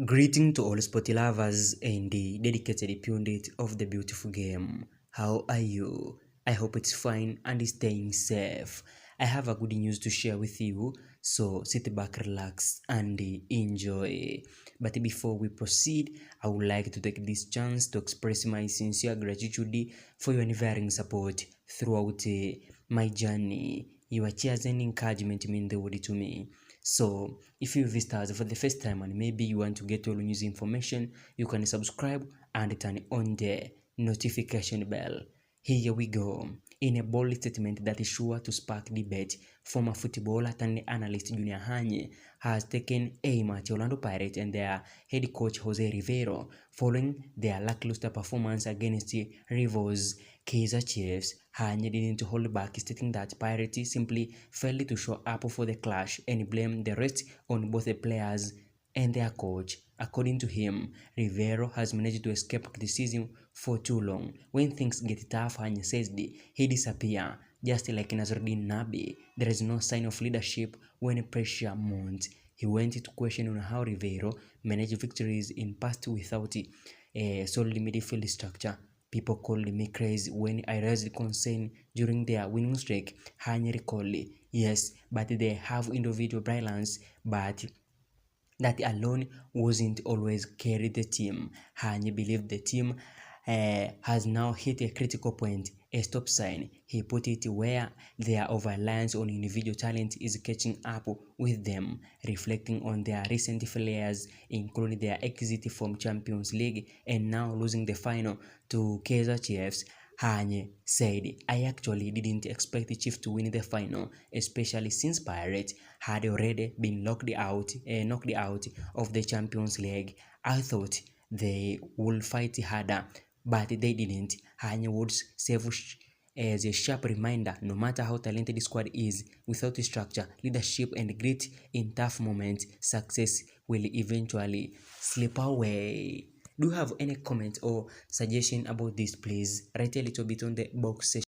Greeting to all sporty lovers and the dedicated pundit of the beautiful game. How are you? I hope it's fine and staying safe. I have a good news to share with you, so sit back, relax, and enjoy. But before we proceed, I would like to take this chance to express my sincere gratitude for your unwavering support throughout my journey. Your cheers and encouragement mean the world to me. So if you visit us for the first time and maybe you want to get all news information, you can subscribe and turn on the notification bell. Here we go. In a bold statement that is sure to spark debate, former footballer and analyst Junior Hanye has taken aim at Orlando Pirates and their head coach Jose Rivero following their lackluster performance against rivals Kaizer Chiefs. Hanye didn't hold back, stating that Pirates simply failed to show up for the clash and blamed the rest on both the players and their coach. According to him, Rivero has managed to escape criticism for too long. When things get tough, Hanye says he disappears. Just like Nazruddin Nabi, there is no sign of leadership when pressure mounts. He went to question on how Rivero managed victories in past without a solid midfield structure. People called me crazy when I raised concern during their winning streak. Hanye recalled, yes, but they have individual brilliance, but that alone wasn't always carry the team. Hanye believed the team has now hit a critical point, a stop sign. He put it where their over-reliance on individual talent is catching up with them, reflecting on their recent failures, including their exit from Champions League and now losing the final to Kaizer Chiefs. Hanye said, I actually didn't expect the Chiefs to win the final, especially since Pirates had already been knocked out of the Champions League. I thought they would fight harder, but they didn't. Hanye would serve as a sharp reminder, no matter how talented the squad is, without structure, leadership, and grit in tough moments, success will eventually slip away. Do you have any comment or suggestion about this? Please write a little bit on the box section.